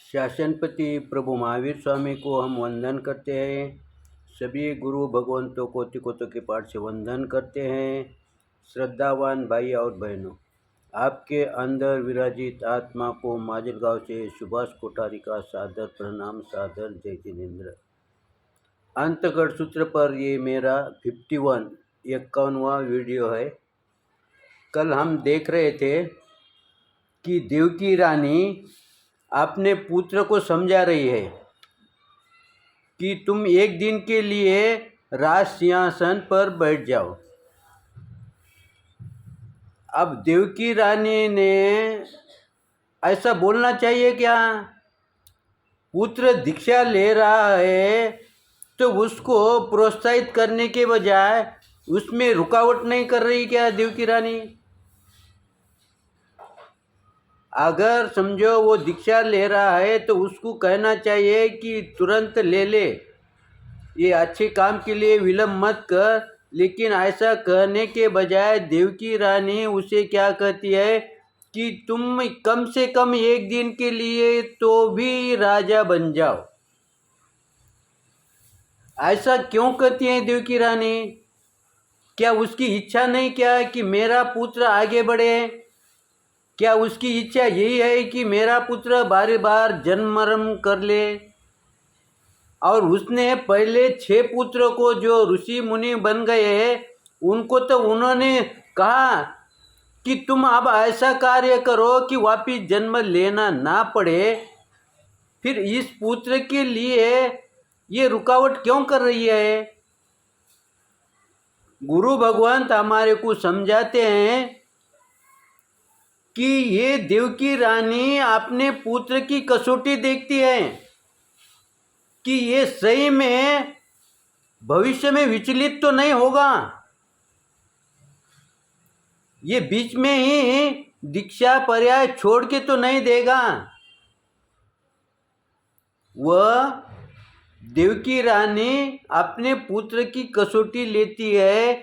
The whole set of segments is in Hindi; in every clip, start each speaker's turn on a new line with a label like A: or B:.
A: शासनपति प्रभु महावीर स्वामी को हम वंदन करते हैं। सभी गुरु भगवंतों को तिकोतों के पाठ से वंदन करते हैं। श्रद्धावान भाई और बहनों, आपके अंदर विराजित आत्मा को माजलगांव से सुभाष कोठारी का सादर प्रणाम, सादर जय जिनेन्द्र। अंतगढ़ सूत्र पर ये मेरा 51वां वीडियो है। कल हम देख रहे थे कि देवकी रानी अपने पुत्र को समझा रही है कि तुम एक दिन के लिए राज सिंहासन पर बैठ जाओ। अब देवकी रानी ने ऐसा बोलना चाहिए क्या? पुत्र दीक्षा ले रहा है तो उसको प्रोत्साहित करने के बजाय उसमें रुकावट नहीं कर रही क्या देवकी रानी? अगर समझो वो दीक्षा ले रहा है तो उसको कहना चाहिए कि तुरंत ले ले, ये अच्छे काम के लिए विलम्ब मत कर। लेकिन ऐसा कहने के बजाय देवकी रानी उसे क्या कहती है कि तुम कम से कम एक दिन के लिए तो भी राजा बन जाओ। ऐसा क्यों कहती है देवकी रानी? क्या उसकी इच्छा नहीं क्या कि मेरा पुत्र आगे बढ़े? क्या उसकी इच्छा यही है कि मेरा पुत्र बार बार जन्म मरण कर ले? और उसने पहले 6 पुत्रों को जो ऋषि मुनि बन गए उनको तो उन्होंने कहा कि तुम अब ऐसा कार्य करो कि वापिस जन्म लेना ना पड़े। फिर इस पुत्र के लिए ये रुकावट क्यों कर रही है? गुरु भगवंत हमारे को समझाते हैं कि ये देवकी रानी अपने पुत्र की कसौटी देखती है कि ये सही में भविष्य में विचलित तो नहीं होगा, ये बीच में ही दीक्षा पर्याय छोड़ के तो नहीं देगा। वह देवकी रानी अपने पुत्र की कसौटी लेती है।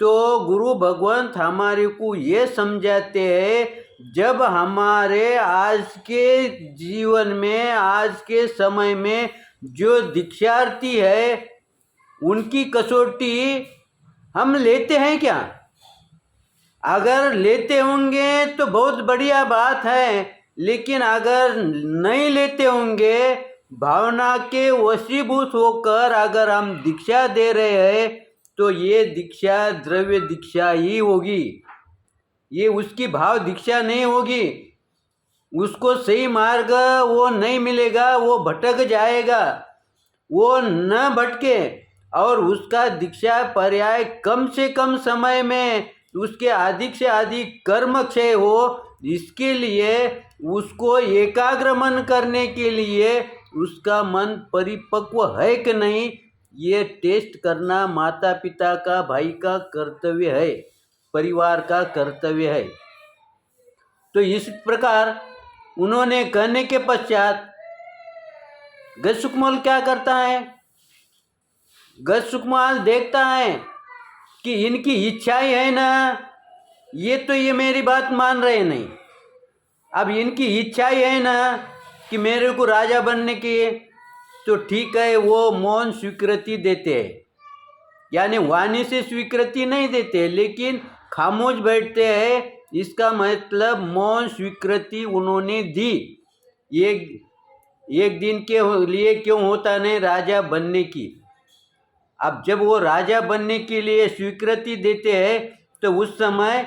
A: तो गुरु भगवंत हमारे को ये समझाते हैं, जब हमारे आज के जीवन में, आज के समय में जो दीक्षार्थी है उनकी कसौटी हम लेते हैं क्या? अगर लेते होंगे तो बहुत बढ़िया बात है, लेकिन अगर नहीं लेते होंगे, भावना के वशीभूत होकर अगर हम दीक्षा दे रहे हैं तो ये दीक्षा द्रव्य दीक्षा ही होगी, ये उसकी भाव दीक्षा नहीं होगी। उसको सही मार्ग वो नहीं मिलेगा, वो भटक जाएगा। वो न भटके और उसका दीक्षा पर्याय कम से कम समय में उसके अधिक से अधिक कर्म क्षय हो, इसके लिए उसको एकाग्र मन करने के लिए उसका मन परिपक्व है कि नहीं, ये टेस्ट करना माता पिता का, भाई का कर्तव्य है, परिवार का कर्तव्य है। तो इस प्रकार उन्होंने कहने के पश्चात गजसुकमाल क्या करता है? गजसुकमाल देखता है कि इनकी इच्छाएं है ना, ये मेरी बात मान रहे नहीं। अब इनकी इच्छाएं है ना कि मेरे को राजा बनने की, तो ठीक है, वो मौन स्वीकृति देते हैं, यानी वाणी से स्वीकृति नहीं देते लेकिन खामोश बैठते हैं। इसका मतलब मौन स्वीकृति उन्होंने दी। एक दिन के लिए क्यों होता नहीं राजा बनने की। अब जब वो राजा बनने के लिए स्वीकृति देते हैं तो उस समय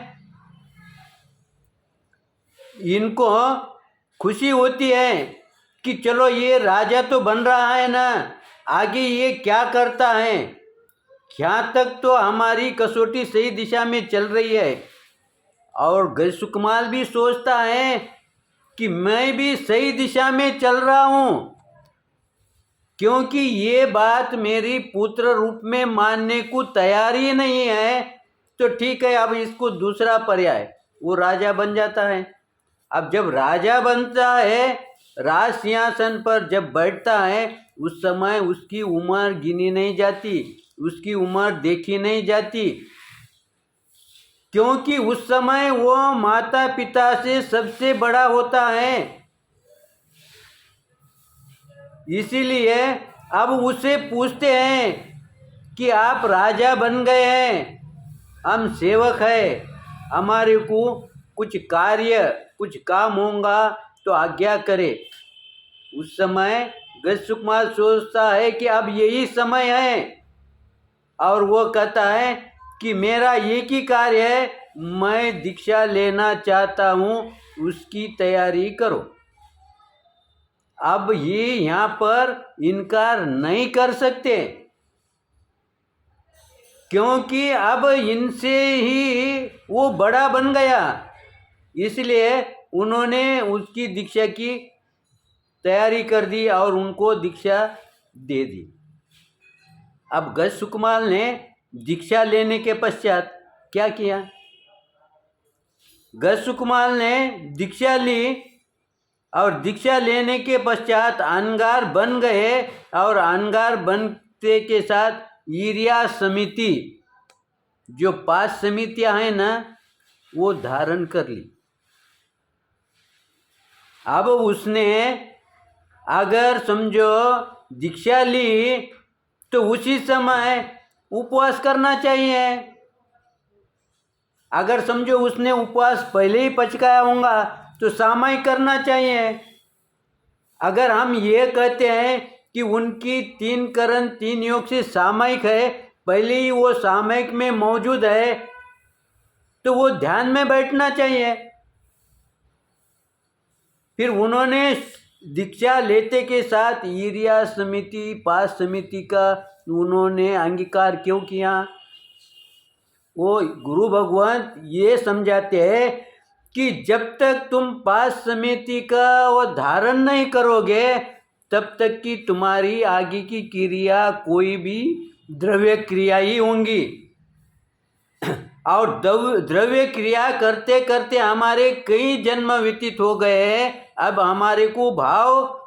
A: इनको खुशी होती है कि चलो ये राजा तो बन रहा है ना, आगे ये क्या करता है, यहाँ तक तो हमारी कसौटी सही दिशा में चल रही है। और गजसुकमाल भी सोचता है कि मैं भी सही दिशा में चल रहा हूँ, क्योंकि ये बात मेरी पुत्र रूप में मानने को तैयार ही नहीं है। तो ठीक है, अब इसको दूसरा पर्याय, वो राजा बन जाता है। अब जब राजा बनता है, राज सिंहासन पर जब बैठता है, उस समय उसकी उम्र गिनी नहीं जाती, उसकी उम्र देखी नहीं जाती, क्योंकि उस समय वो माता पिता से सबसे बड़ा होता है। इसीलिए अब उससे पूछते हैं कि आप राजा बन गए हैं, हम सेवक हैं, हमारे को कुछ कार्य कुछ काम होगा तो आज्ञा करे। उस समय गजसुकुमार सोचता है कि अब यही समय है, और वो कहता है कि मेरा एक ही कार्य है, मैं दीक्षा लेना चाहता हूँ, उसकी तैयारी करो। अब ये यहाँ पर इनकार नहीं कर सकते, क्योंकि अब इनसे ही वो बड़ा बन गया, इसलिए उन्होंने उसकी दीक्षा की तैयारी कर दी और उनको दीक्षा दे दी। अब गजसुकुमार ने दीक्षा लेने के पश्चात क्या किया? गजसुकुमार ने दीक्षा ली और दीक्षा लेने के पश्चात अंगार बन गए, और अंगार बनते के साथ ईर्या समिति, जो 5 समितियां हैं ना, वो धारण कर ली। अब उसने अगर समझो दीक्षा ली तो उसी समय उपवास करना चाहिए। अगर समझो उसने उपवास पहले ही पचकाया होगा तो सामयिक करना चाहिए। अगर हम ये कहते हैं कि उनकी 3 करण 3 योग से सामयिक है, पहले ही वो सामयिक में मौजूद है, तो वो ध्यान में बैठना चाहिए। फिर उन्होंने दीक्षा लेते के साथ ईर्या समिति 5 समिति का उन्होंने अंगीकार क्यों किया? वो गुरु भगवान ये समझाते हैं कि जब तक तुम 5 समिति का वो धारण नहीं करोगे, तब तक कि तुम्हारी आगे की क्रिया कोई भी द्रव्य क्रिया ही होंगी। और द्रव्य क्रिया करते करते हमारे कई जन्म व्यतीत हो गए। अब हमारे को भाव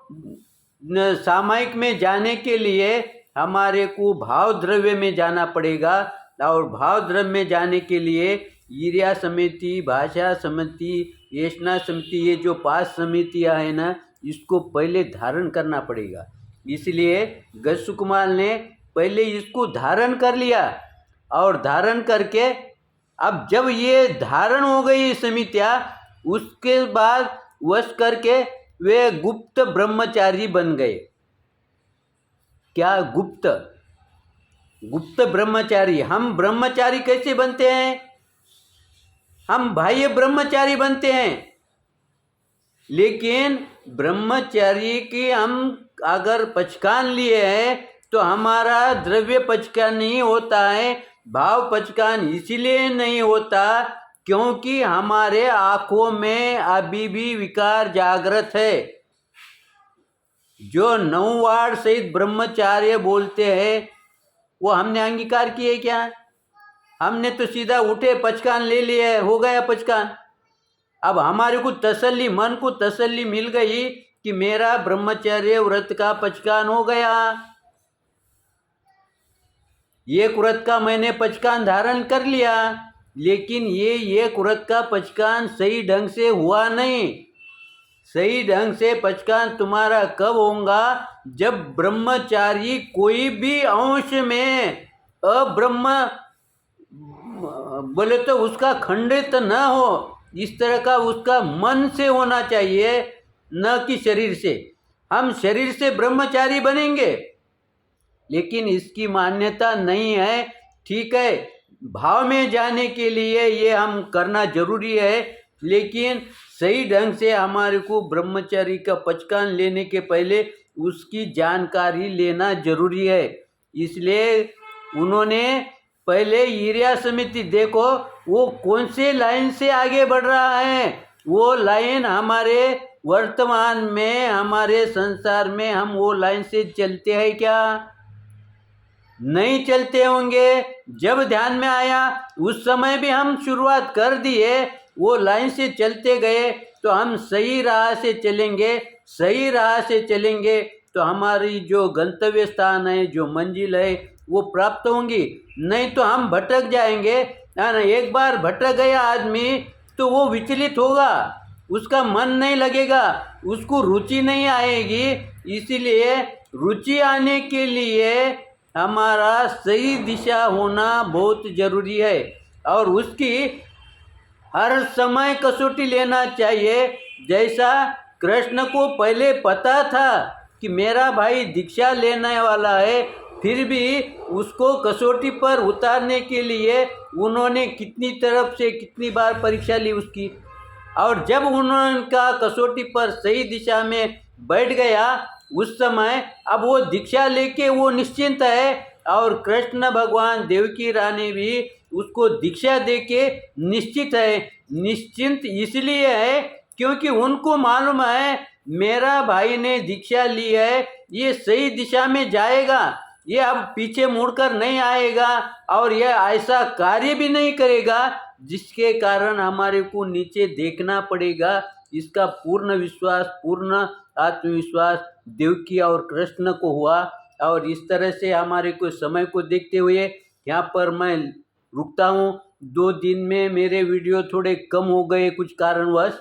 A: सामयिक में जाने के लिए हमारे को भाव द्रव्य में जाना पड़ेगा, और भाव द्रव्य में जाने के लिए ईर्या समिति, भाषा समिति, येषणा समिति, ये जो 5 समितियाँ हैं ना, इसको पहले धारण करना पड़ेगा। इसलिए गजसुकुमार ने पहले इसको धारण कर लिया, और धारण करके अब जब ये धारण हो गई समितियाँ, उसके बाद वश करके वे गुप्त ब्रह्मचारी बन गए। क्या गुप्त? गुप्त ब्रह्मचारी। हम ब्रह्मचारी कैसे बनते हैं? हम बाह्य ब्रह्मचारी बनते हैं, लेकिन ब्रह्मचारी की हम अगर पहचान लिए हैं तो हमारा द्रव्य पहचान नहीं होता है, भाव पहचान इसीलिए नहीं होता क्योंकि हमारे आँखों में अभी भी विकार जागृत है। जो 9 वार सहित ब्रह्मचार्य बोलते हैं, वो हमने अंगीकार किए क्या? हमने तो सीधा उठे पहचान ले लिए, हो गया पहचान। अब हमारे को तसल्ली, मन को तसल्ली मिल गई कि मेरा ब्रह्मचर्य व्रत का पहचान हो गया, एक व्रत का मैंने पहचान धारण कर लिया। लेकिन ये एक व्रत का पहचान सही ढंग से हुआ नहीं। सही ढंग से पहचान तुम्हारा कब होगा? जब ब्रह्मचारी कोई भी अंश में अब्रह्म बोले तो उसका खंडित न हो, इस तरह का उसका मन से होना चाहिए, न कि शरीर से। हम शरीर से ब्रह्मचारी बनेंगे, लेकिन इसकी मान्यता नहीं है। ठीक है, भाव में जाने के लिए ये हम करना जरूरी है, लेकिन सही ढंग से हमारे को ब्रह्मचारी का पहचान लेने के पहले उसकी जानकारी लेना जरूरी है। इसलिए उन्होंने पहले ईर्या समिति, देखो वो कौन से लाइन से आगे बढ़ रहा है। वो लाइन हमारे वर्तमान में, हमारे संसार में हम वो लाइन से चलते हैं क्या? नहीं चलते होंगे। जब ध्यान में आया उस समय भी हम शुरुआत कर दिए, वो लाइन से चलते गए तो हम सही राह से चलेंगे। सही राह से चलेंगे तो हमारी जो गंतव्य स्थान है, जो मंजिल है, वो प्राप्त होंगी। नहीं तो हम भटक जाएंगे। एक बार भटक गया आदमी तो वो विचलित होगा। उसका मन नहीं लगेगा, उसको रुचि नहीं आएगी। इसीलिए रुचि आने के लिए हमारा सही दिशा होना बहुत ज़रूरी है और उसकी हर समय कसौटी लेना चाहिए। जैसा कृष्ण को पहले पता था कि मेरा भाई दीक्षा लेने वाला है, फिर भी उसको कसौटी पर उतारने के लिए उन्होंने कितनी तरफ से कितनी बार परीक्षा ली उसकी, और जब उनका कसौटी पर सही दिशा में बैठ गया उस समय अब वो दीक्षा लेके वो निश्चिंत है। और कृष्ण भगवान देवकी रानी भी उसको दीक्षा देके निश्चित है। निश्चिंत इसलिए है क्योंकि उनको मालूम है मेरा भाई ने दीक्षा ली है, ये सही दिशा में जाएगा, ये अब पीछे मुड़कर नहीं आएगा और यह ऐसा कार्य भी नहीं करेगा जिसके कारण हमारे को नीचे देखना पड़ेगा। इसका पूर्ण विश्वास, पूर्ण आत्मविश्वास देवकी और कृष्ण को हुआ। और इस तरह से हमारे को समय को देखते हुए यहाँ पर मैं रुकता हूँ। 2 दिन में मेरे वीडियो थोड़े कम हो गए कुछ कारणवश।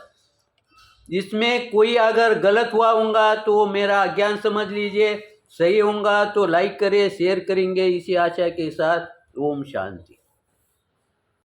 A: इसमें कोई अगर गलत हुआ होगा तो मेरा अज्ञान समझ लीजिए, सही होगा तो लाइक करें, शेयर करेंगे, इसी आशा के साथ ओम शांति।